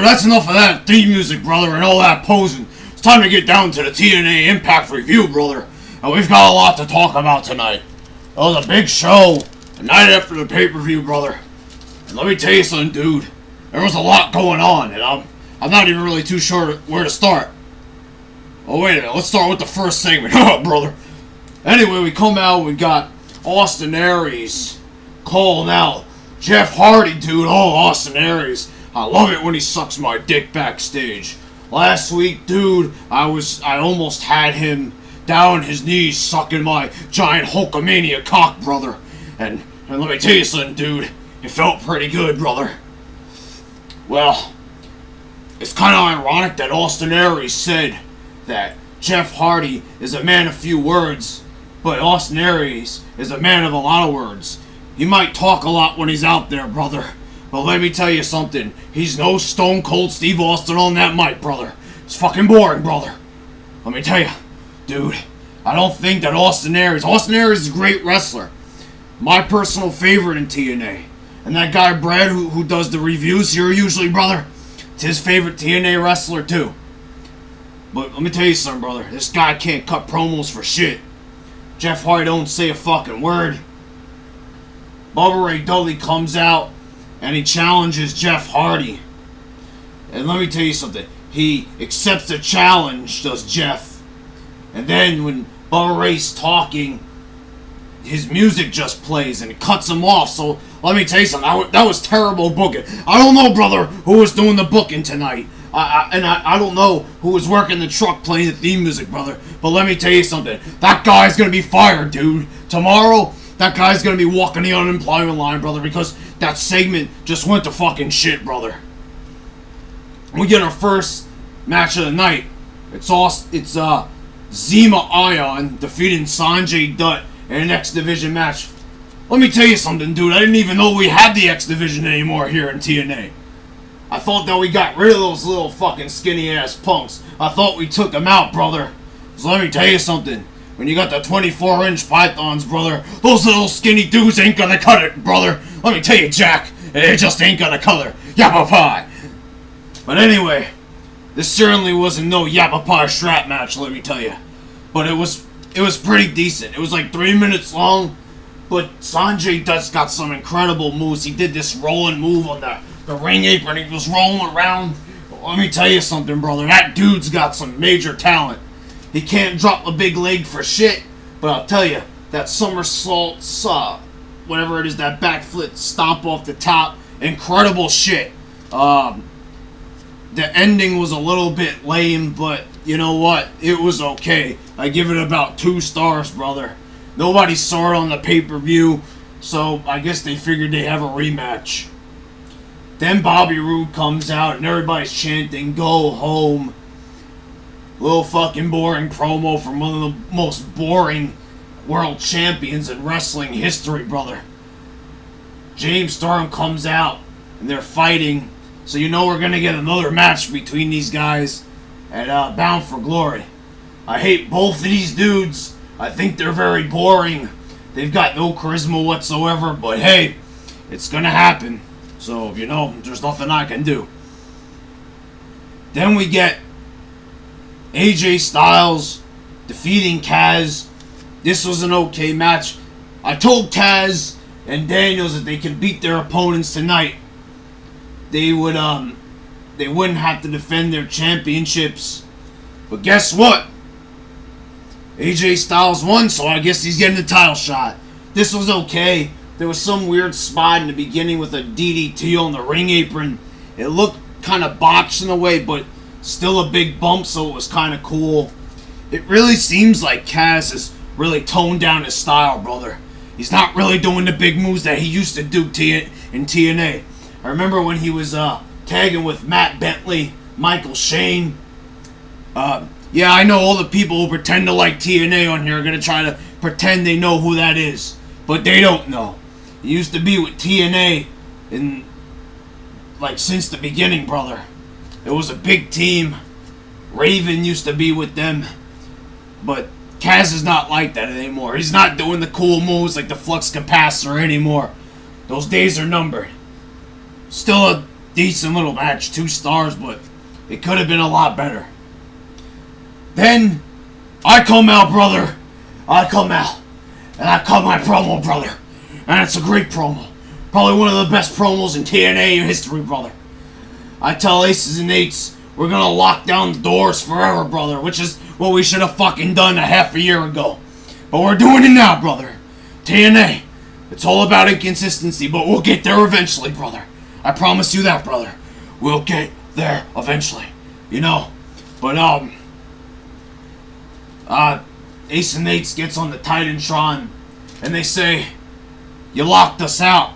that's enough of that theme music, brother, and all that posing. It's time to get down to the TNA Impact review, brother. And we've got a lot to talk about tonight. It was a big show, the night after the pay-per-view, brother. And let me tell you something, dude. There was a lot going on, and I'm not even really too sure where to start. Oh, wait a minute. Let's start with the first segment. Oh, brother. Anyway, we come out, we got Austin Aries calling out Jeff Hardy, dude. Oh, Austin Aries. I love it when he sucks my dick backstage. Last week, dude, I almost had him down his knees sucking my giant Hulkamania cock, brother. And let me tell you something, dude. It felt pretty good, brother. Well, it's kind of ironic that Austin Aries said that Jeff Hardy is a man of few words, but Austin Aries is a man of a lot of words. He might talk a lot when he's out there, brother, but let me tell you something. He's no Stone Cold Steve Austin on that mic, brother. It's fucking boring, brother. Let me tell you, dude, I don't think that Austin Aries is a great wrestler. My personal favorite in TNA. And that guy Brad who does the reviews here usually, brother, it's his favorite TNA wrestler too. But let me tell you something, brother. This guy can't cut promos for shit. Jeff Hardy don't say a fucking word. Bubba Ray Dudley comes out and he challenges Jeff Hardy. And let me tell you something. He accepts the challenge, does Jeff. And then when Bubba Ray's talking, his music just plays and it cuts him off. So let me tell you something. That was terrible booking. I don't know, brother, who was doing the booking tonight. I don't know who was working the truck playing the theme music, brother. But let me tell you something. That guy's going to be fired, dude. Tomorrow, that guy's going to be walking the unemployment line, brother, because that segment just went to fucking shit, brother. We get our first match of the night. It's Zema Ion defeating Sanjay Dutt in an X Division match. Let me tell you something, dude. I didn't even know we had the X Division anymore here in TNA. I thought that we got rid of those little fucking skinny ass punks. I thought we took them out, brother. So let me tell you something. When you got the 24-inch pythons, brother, those little skinny dudes ain't gonna cut it, brother. Let me tell you, Jack, it just ain't gonna cut it. Yappa pie. But anyway, this certainly wasn't no Yappa pie strap match, let me tell you. But it was pretty decent. It was like 3 minutes long, but Sanjay Dutt's got some incredible moves. He did this rolling move on the ring apron. He was rolling around. Let me tell you something, brother. That dude's got some major talent. He can't drop a big leg for shit, but I'll tell you, that somersault, whatever it is, that backflip stomp off the top, incredible shit. The ending was a little bit lame, but you know what? It was okay. I give it about 2 stars, brother. Nobody saw it on the pay-per-view, so I guess they figured they have a rematch. Then Bobby Roode comes out and everybody's chanting, "Go home." Little fucking boring promo from one of the most boring world champions in wrestling history, brother. James Storm comes out and they're fighting, so you know we're gonna get another match between these guys at Bound for Glory. I hate both of these dudes. I think they're very boring. They've got no charisma whatsoever, but hey, it's gonna happen. So, you know, there's nothing I can do. Then we get AJ Styles defeating Kaz. This was an okay match. I told Kaz and Daniels that they could beat their opponents tonight. They wouldn't have to defend their championships. But guess what? AJ Styles won, so I guess he's getting the title shot. This was okay. There was some weird spot in the beginning with a DDT on the ring apron. It looked kind of botched in a way, but still a big bump, so it was kind of cool. It really seems like Kaz has really toned down his style, brother. He's not really doing the big moves that he used to do in TNA. I remember when he was tagging with Matt Bentley, Michael Shane. Yeah, I know all the people who pretend to like TNA on here are going to try to pretend they know who that is. But they don't know. He used to be with TNA since the beginning, brother. It was a big team. Raven used to be with them. But Kaz is not like that anymore. He's not doing the cool moves like the flux capacitor anymore. Those days are numbered. Still a decent little match, 2 stars, but it could have been a lot better. Then, I come out, brother. I come out. And I cut my promo, brother. And it's a great promo. Probably one of the best promos in TNA history, brother. I tell Aces and Eights, we're gonna lock down the doors forever, brother. Which is what we should have fucking done a half a year ago. But we're doing it now, brother. TNA. It's all about inconsistency, but we'll get there eventually, brother. I promise you that, brother. We'll get there eventually. You know. But, Ace and Eights gets on the Titantron, and they say, you locked us out,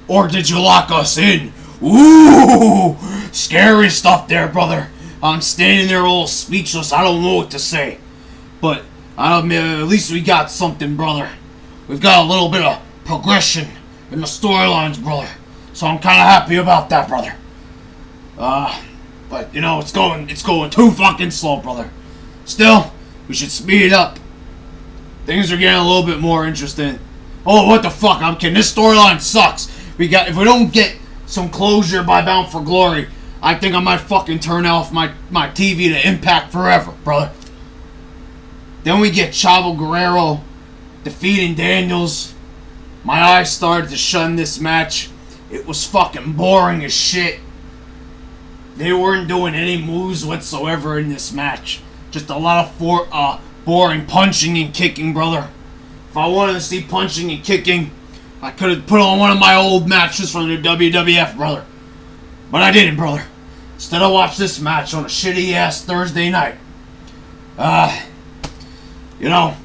or did you lock us in? Ooh, scary stuff there, brother. I'm standing there all speechless. I don't know what to say. But, at least we got something, brother. We've got a little bit of progression in the storylines, brother. So I'm kind of happy about that, brother. But, you know, it's going too fucking slow, brother. Still, we should speed it up. Things are getting a little bit more interesting. Oh, what the fuck? I'm kidding. This storyline sucks. If we don't get some closure by Bound for Glory, I think I might fucking turn off my TV to Impact forever, brother. Then we get Chavo Guerrero defeating Daniels. My eyes started to shun this match. It was fucking boring as shit. They weren't doing any moves whatsoever in this match. Just a lot of boring punching and kicking, brother. If I wanted to see punching and kicking, I could have put on one of my old matches from the WWF, brother. But I didn't, brother. Instead, I watched this match on a shitty-ass Thursday night. You know,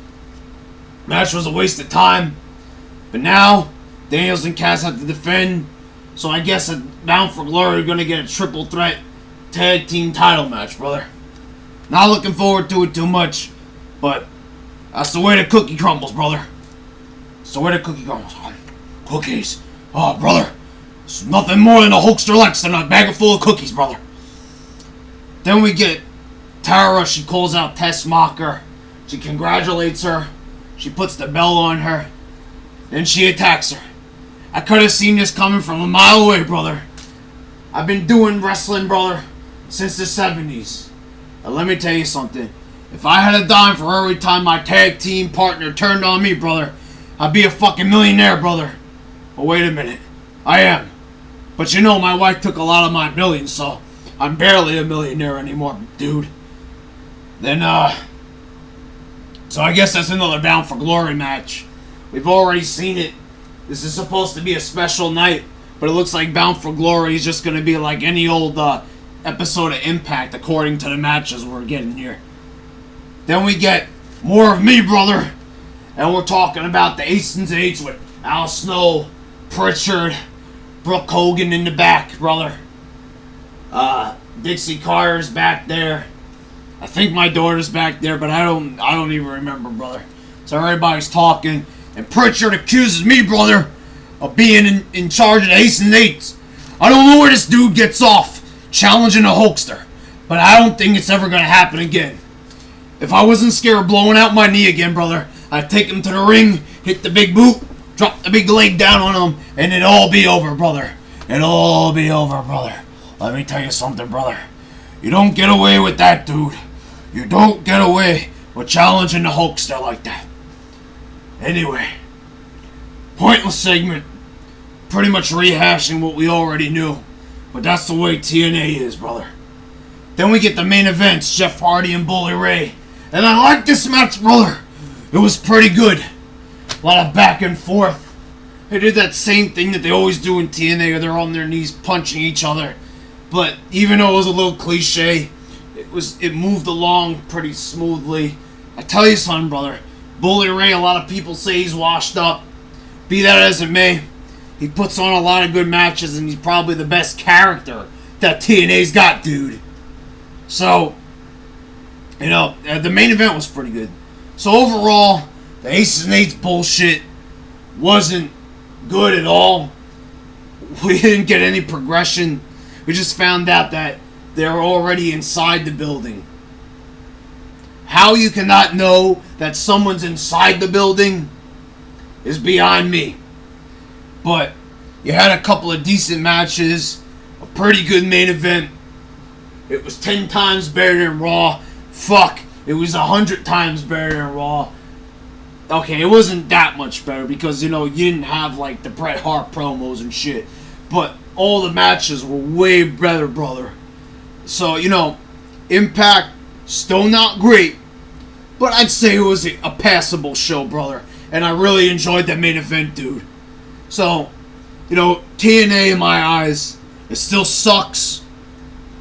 match was a waste of time. But now, Daniels and Cass have to defend. So I guess Bound for Glory are going to get a triple threat tag team title match, brother. Not looking forward to it too much, but that's the way the cookie crumbles, brother. That's the way the cookie crumbles. Cookies. Oh, brother. It's nothing more than a Hulkster likes than a bag full of cookies, brother. Then we get Tara. She calls out Tess Mocker. She congratulates her. She puts the bell on her. Then she attacks her. I could have seen this coming from a mile away, brother. I've been doing wrestling, brother, since the 70s. And let me tell you something. If I had a dime for every time my tag team partner turned on me, brother, I'd be a fucking millionaire, brother. But wait a minute. I am. But you know, my wife took a lot of my millions, so I'm barely a millionaire anymore, dude. Then, so I guess that's another Bound for Glory match. We've already seen it. This is supposed to be a special night, but it looks like Bound for Glory is just going to be like any old episode of Impact, according to the matches we're getting here. Then we get more of me, brother, and we're talking about the Aces and Eights with Al Snow, Pritchard, Brooke Hogan in the back, brother. Dixie Carter's back there. I think my daughter's back there, but I don't even remember, brother. So everybody's talking, and Pritchard accuses me, brother, of being in charge of the Aces and Eights. I don't know where this dude gets off challenging a Hulkster, but I don't think it's ever gonna happen again. If I wasn't scared of blowing out my knee again, brother, I'd take him to the ring, hit the big boot, drop the big leg down on him, and it'd all be over, brother. It'll all be over, brother. Let me tell you something, brother. You don't get away with that, dude. You don't get away with challenging the Hulkster like that. Anyway, pointless segment. Pretty much rehashing what we already knew. But that's the way TNA is, brother. Then we get the main events, Jeff Hardy and Bully Ray. And I like this match, brother. It was pretty good. A lot of back and forth. They did that same thing that they always do in TNA, where they're on their knees punching each other. But even though it was a little cliche, it moved along pretty smoothly. I tell you something, brother. Bully Ray, a lot of people say he's washed up. Be that as it may, he puts on a lot of good matches, and he's probably the best character that TNA's got, dude. So, you know, the main event was pretty good. So overall, the Aces and Eights bullshit wasn't good at all. We didn't get any progression. We just found out that they're already inside the building. How you cannot know that someone's inside the building is beyond me. But you had a couple of decent matches. pretty good main event. It was 10 times better than Raw. Fuck, it was 100 times better than Raw. Okay, it wasn't that much better because, you know, you didn't have, like, the Bret Hart promos and shit. But all the matches were way better, brother. So, you know, Impact, still not great. But I'd say it was a passable show, brother. And I really enjoyed that main event, dude. So, you know, TNA in my eyes, it still sucks.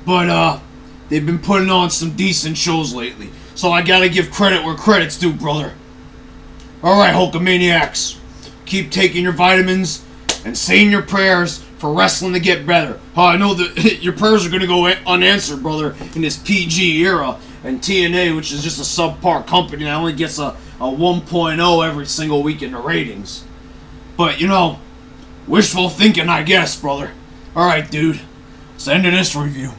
But, they've been putting on some decent shows lately. So I gotta give credit where credit's due, brother. Alright, Hulkamaniacs. Keep taking your vitamins and saying your prayers for wrestling to get better. I know that your prayers are gonna go unanswered, brother, in this PG era. And TNA, which is just a subpar company that only gets a 1.0 every single week in the ratings. But, you know, wishful thinking, I guess, brother. Alright, dude. It's the end of this review.